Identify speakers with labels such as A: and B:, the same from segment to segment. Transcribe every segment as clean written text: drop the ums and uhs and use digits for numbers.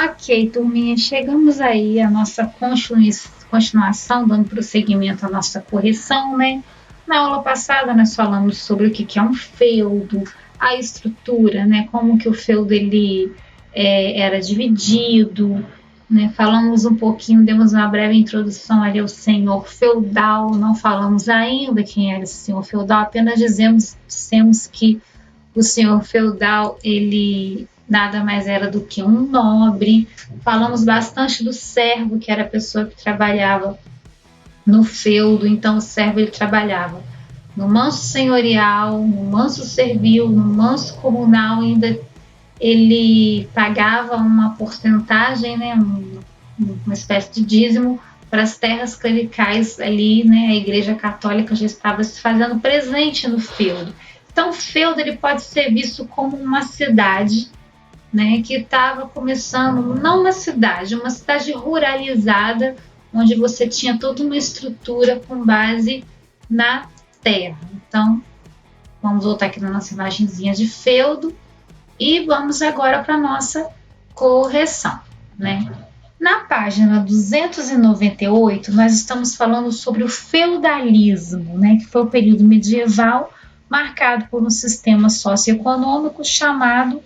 A: Ok, turminha, chegamos aí à nossa continuação, dando prosseguimento à nossa correção, né? Na aula passada nós falamos sobre o que é um feudo, a estrutura, né? Como que o feudo ele era dividido, né? Falamos um pouquinho, demos uma breve introdução ali ao senhor feudal, não falamos ainda quem era esse senhor feudal, apenas dissemos que o senhor feudal, ele nada mais era do que um nobre. Falamos bastante do servo, que era a pessoa que trabalhava no feudo. Então, o servo ele trabalhava no manso senhorial, no manso servil, no manso comunal, ainda ele pagava uma porcentagem, né, uma espécie de dízimo para as terras clericais ali, né, a Igreja Católica já estava se fazendo presente no feudo. Então, o feudo ele pode ser visto como uma cidade, né, que estava começando, não uma cidade ruralizada, onde você tinha toda uma estrutura com base na terra. Então, vamos voltar aqui na nossa imagenzinha de feudo e vamos agora para a nossa correção, né? Na página 298, nós estamos falando sobre o feudalismo, né, que foi o período medieval marcado por um sistema socioeconômico chamado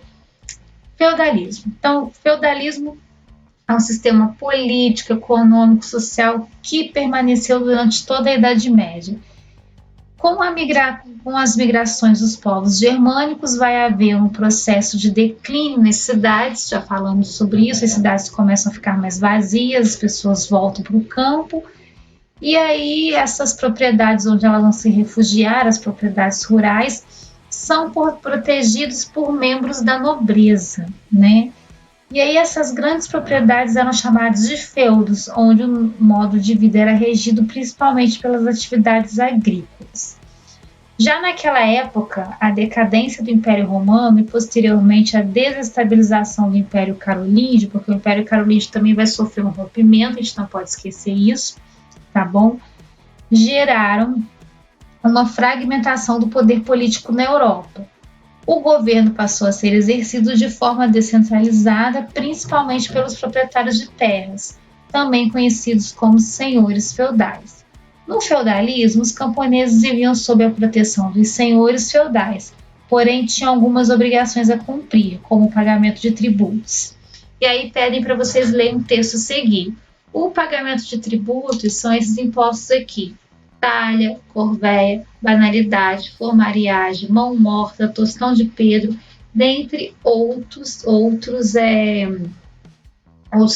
A: feudalismo. Então, o feudalismo é um sistema político, econômico, social que permaneceu durante toda a Idade Média. Com as migrações dos povos germânicos, vai haver um processo de declínio nas cidades, já falamos sobre isso, as cidades começam a ficar mais vazias, as pessoas voltam para o campo, e aí essas propriedades onde elas vão se refugiar, as propriedades rurais, são protegidas por membros da nobreza, né? E aí essas grandes propriedades eram chamadas de feudos, onde o modo de vida era regido principalmente pelas atividades agrícolas. Já naquela época, a decadência do Império Romano e posteriormente a desestabilização do Império Carolíngio, porque o Império Carolíngio também vai sofrer um rompimento, a gente não pode esquecer isso, tá bom? Geraram uma fragmentação do poder político na Europa. O governo passou a ser exercido de forma descentralizada, principalmente pelos proprietários de terras, também conhecidos como senhores feudais. No feudalismo, os camponeses viviam sob a proteção dos senhores feudais, porém tinham algumas obrigações a cumprir, como o pagamento de tributos. E aí pedem para vocês lerem um texto a seguir. O pagamento de tributos são esses impostos aqui: talha, corvéia, banalidade, formariagem, mão morta, tostão de Pedro, dentre outros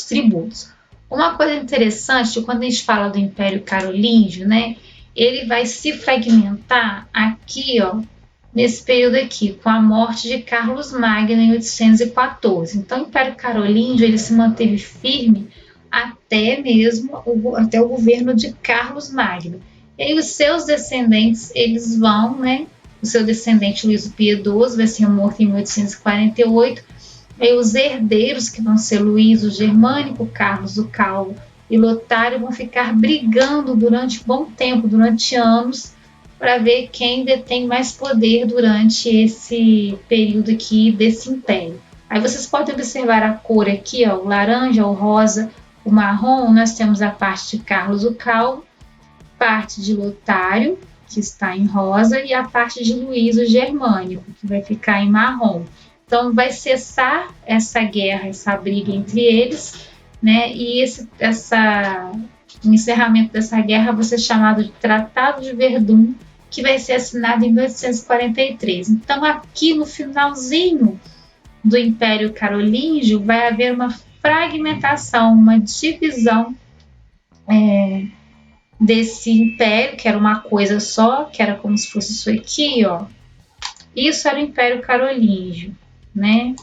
A: tributos. Uma coisa interessante, quando a gente fala do Império Carolíngio, né, ele vai se fragmentar aqui, ó, nesse período aqui, com a morte de Carlos Magno em 814. Então, o Império Carolíngio ele se manteve firme até o governo de Carlos Magno. E aí os seus descendentes, eles vão, né? O seu descendente Luís o Piedoso vai ser morto em 1848. Aí os herdeiros, que vão ser Luís o Germânico, Carlos o Calvo e Lotário, vão ficar brigando durante um bom tempo, durante anos, para ver quem detém mais poder durante esse período aqui desse império. Aí vocês podem observar a cor aqui, ó, o laranja, o rosa, o marrom. Nós temos a parte de Carlos o Calvo, parte de Lotário, que está em rosa, e a parte de Luís o Germânico, que vai ficar em marrom. Então, vai cessar essa guerra, essa briga entre eles, né? E o encerramento dessa guerra vai ser chamado de Tratado de Verdun, que vai ser assinado em 1843. Então, aqui no finalzinho do Império Carolíngio, vai haver uma fragmentação, uma divisão desse império, que era uma coisa só, que era como se fosse isso aqui, ó. Isso era o Império Carolíngio, né?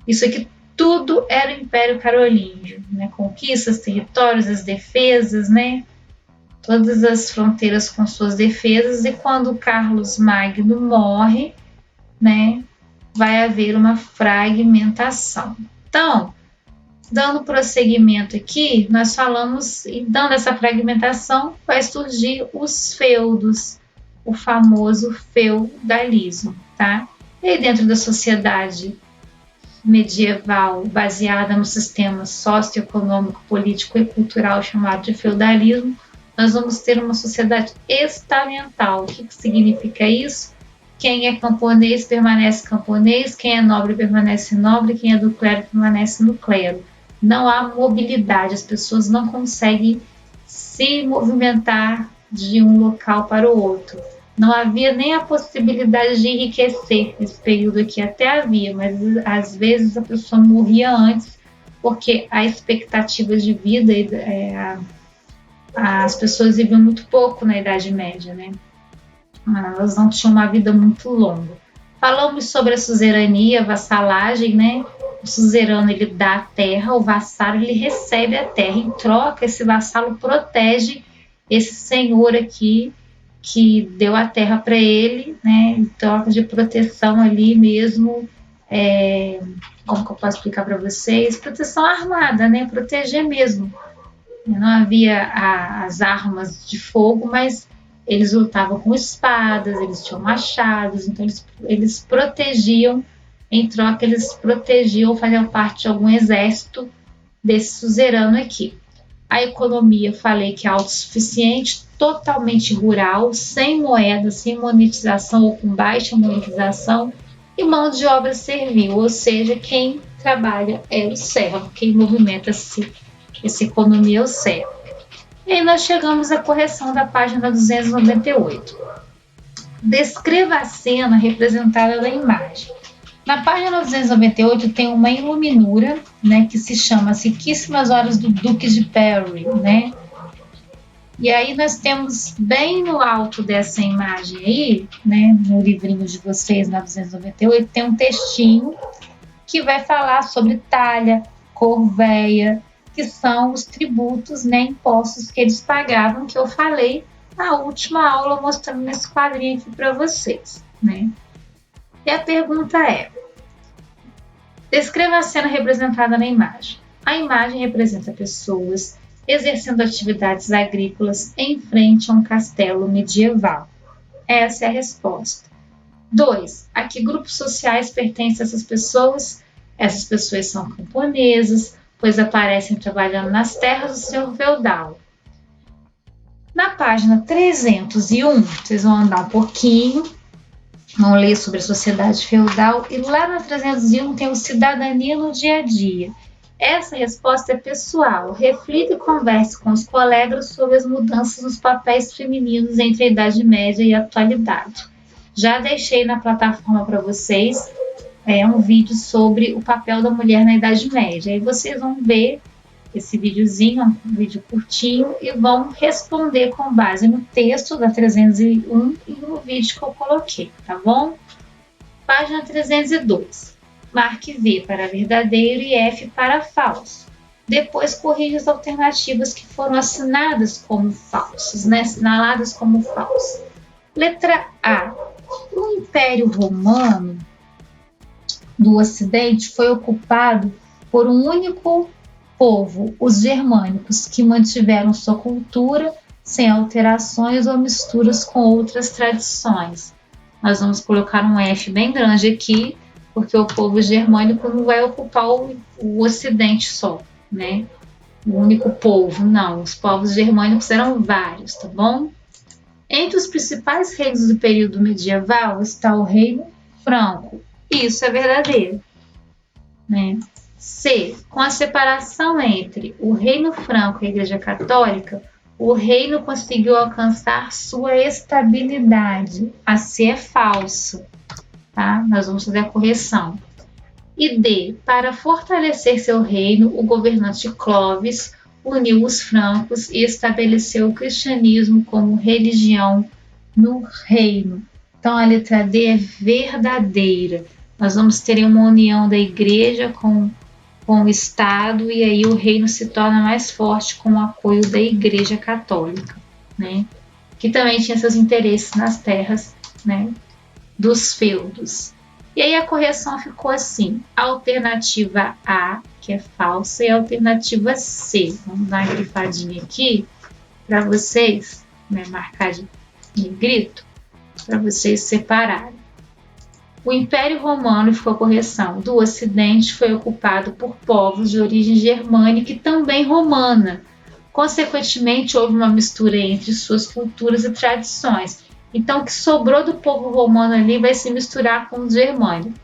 A: Isso aqui tudo era o Império Carolíngio, né? Conquistas, territórios, as defesas, né? Todas as fronteiras com suas defesas. E quando Carlos Magno morre, né? Vai haver uma fragmentação. Então, dando prosseguimento aqui, nós falamos, e dando essa fragmentação, vai surgir os feudos, o famoso feudalismo, tá? E dentro da sociedade medieval baseada no sistema socioeconômico, político e cultural chamado de feudalismo, nós vamos ter uma sociedade estamental. O que significa isso? Quem é camponês permanece camponês, quem é nobre permanece nobre, quem é do clero permanece no clero. Não há mobilidade, as pessoas não conseguem se movimentar de um local para o outro. Não havia nem a possibilidade de enriquecer nesse período aqui, até havia, mas às vezes a pessoa morria antes, porque a expectativa de vida, as pessoas viviam muito pouco na Idade Média, né? Elas não tinham uma vida muito longa. Falamos sobre a suzerania, a vassalagem, né? O suzerano, ele dá a terra, o vassalo, ele recebe a terra. Em troca, esse vassalo protege esse senhor aqui, que deu a terra para ele, né? Em troca de proteção ali mesmo, como que eu posso explicar para vocês? Proteção armada, né? Proteger mesmo. Não havia as armas de fogo, mas eles lutavam com espadas, eles tinham machados, então eles protegiam, em troca eles protegiam, faziam parte de algum exército desse suzerano aqui. A economia, falei que é autossuficiente, totalmente rural, sem moeda, sem monetização ou com baixa monetização, e mão de obra servil, ou seja, quem trabalha é o servo, quem movimenta essa economia é o servo. E aí nós chegamos à correção da página 298. Descreva a cena representada na imagem. Na página 298 tem uma iluminura, né, que se chama As Riquíssimas Horas do Duque de Berry, né? E aí nós temos bem no alto dessa imagem aí, né, no livrinho de vocês, na 298, tem um textinho que vai falar sobre talha, corveia, que são os tributos, né, impostos que eles pagavam, que eu falei na última aula, mostrando nesse quadrinho aqui para vocês, né? E a pergunta é: descreva a cena representada na imagem. A imagem representa pessoas exercendo atividades agrícolas em frente a um castelo medieval. Essa é a resposta. 2. A que grupos sociais pertencem essas pessoas? Essas pessoas são camponesas, pois aparecem trabalhando nas terras do senhor feudal. Na página 301, vocês vão andar um pouquinho, vão ler sobre a sociedade feudal, e lá na 301 tem o cidadania no dia a dia. Essa resposta é pessoal. Reflita e converse com os colegas sobre as mudanças nos papéis femininos entre a Idade Média e a atualidade. Já deixei na plataforma para vocês um vídeo sobre o papel da mulher na Idade Média. Aí vocês vão ver esse videozinho, um vídeo curtinho, e vão responder com base no texto da 301 e no vídeo que eu coloquei, tá bom? Página 302. Marque V para verdadeiro e F para falso. Depois corrija as alternativas que foram assinadas como falsas, né? Assinaladas como falsas. Letra A. O Império Romano do Ocidente foi ocupado por um único povo, os germânicos, que mantiveram sua cultura sem alterações ou misturas com outras tradições. Nós vamos colocar um F bem grande aqui, porque o povo germânico não vai ocupar o Ocidente só, né? O único povo, não. Os povos germânicos eram vários, tá bom? Entre os principais reinos do período medieval está o Reino Franco. Isso é verdadeiro, né? C. Com a separação entre o Reino Franco e a Igreja Católica, o reino conseguiu alcançar sua estabilidade. A C é falso, tá? Nós vamos fazer a correção. E D. Para fortalecer seu reino, o governante Clovis uniu os francos e estabeleceu o cristianismo como religião no reino. Então, a letra D é verdadeira. Nós vamos ter uma união da igreja com o Estado, e aí o reino se torna mais forte com o apoio da Igreja Católica, né? Que também tinha seus interesses nas terras, né, dos feudos. E aí a correção ficou assim: alternativa A, que é falsa, e a alternativa C. Vamos dar uma grifadinha aqui para vocês, né, marcar de negrito, para vocês separarem. O Império Romano, ficou a correção, do Ocidente foi ocupado por povos de origem germânica e também romana. Consequentemente, houve uma mistura entre suas culturas e tradições. Então, o que sobrou do povo romano ali vai se misturar com os germânicos.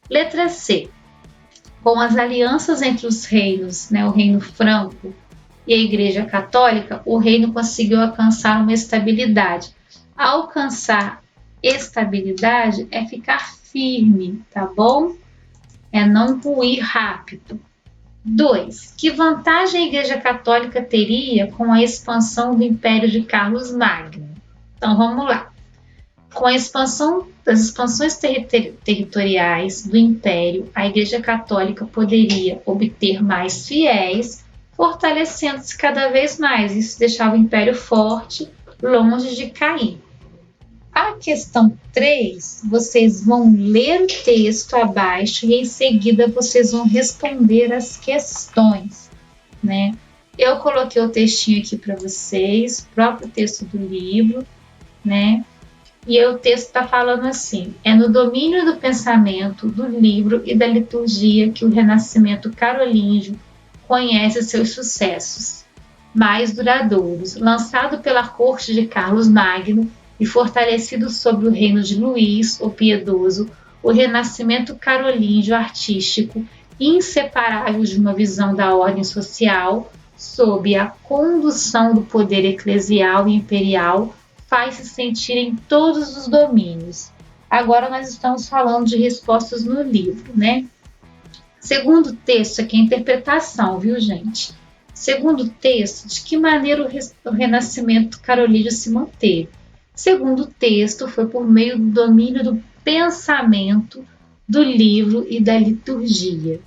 A: Letra C. Com as alianças entre os reinos, o reino franco e a Igreja Católica, o reino conseguiu alcançar uma estabilidade. Alcançar estabilidade é ficar firme, tá bom? É não ruir rápido. 2. Que vantagem a Igreja Católica teria com a expansão do Império de Carlos Magno? Então vamos lá. Com a expansão das expansões territoriais do Império, a Igreja Católica poderia obter mais fiéis, fortalecendo-se cada vez mais. Isso deixava o Império forte, longe de cair. A questão 3, vocês vão ler o texto abaixo e em seguida vocês vão responder as questões, né? Eu coloquei o textinho aqui para vocês, o próprio texto do livro, né? E o texto está falando assim: é no domínio do pensamento, do livro e da liturgia que o Renascimento carolíngio conhece seus sucessos mais duradouros. Lançado pela corte de Carlos Magno e fortalecido sob o reino de Luís, o Piedoso, o Renascimento carolíngio artístico, inseparável de uma visão da ordem social, sob a condução do poder eclesial e imperial, faz-se sentir em todos os domínios. Agora nós estamos falando de respostas no livro, né? Segundo texto, aqui é a interpretação, viu, gente? Segundo texto, de que maneira o Renascimento carolíngio se manteve? Segundo texto, foi por meio do domínio do pensamento, do livro e da liturgia.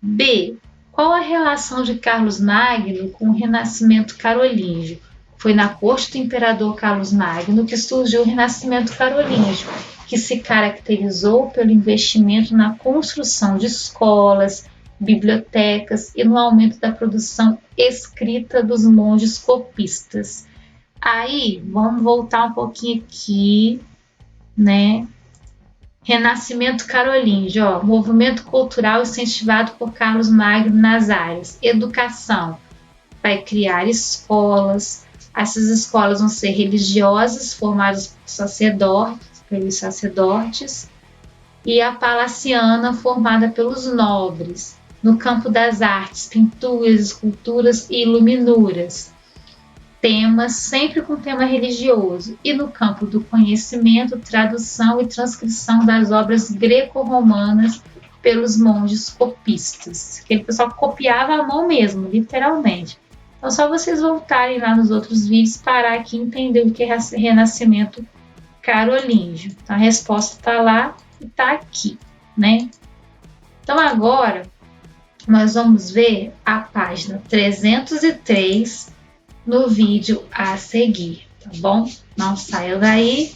A: B. Qual a relação de Carlos Magno com o Renascimento carolíngio? Foi na corte do imperador Carlos Magno que surgiu o Renascimento carolíngio, que se caracterizou pelo investimento na construção de escolas, bibliotecas e no aumento da produção escrita dos monges copistas. Aí, vamos voltar um pouquinho aqui, né? Renascimento carolíngio, movimento cultural incentivado por Carlos Magno nas áreas educação, vai criar escolas. Essas escolas vão ser religiosas, formadas pelos sacerdotes, e a palaciana, formada pelos nobres. No campo das artes, pinturas, esculturas e iluminuras. Temas, sempre com tema religioso. E no campo do conhecimento, tradução e transcrição das obras greco-romanas pelos monges copistas. Aquele pessoal copiava à mão mesmo, literalmente. Então, só vocês voltarem lá nos outros vídeos, parar aqui e entender o que é Renascimento carolíngio. Então, a resposta está lá e está aqui, né? Então, agora, nós vamos ver a página 303 no vídeo a seguir, tá bom? Não saiam daí,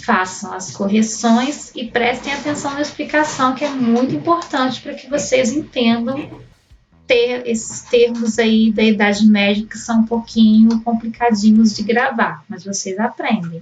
A: façam as correções e prestem atenção na explicação, que é muito importante para que vocês entendam esses termos aí da Idade Média que são um pouquinho complicadinhos de gravar, mas vocês aprendem.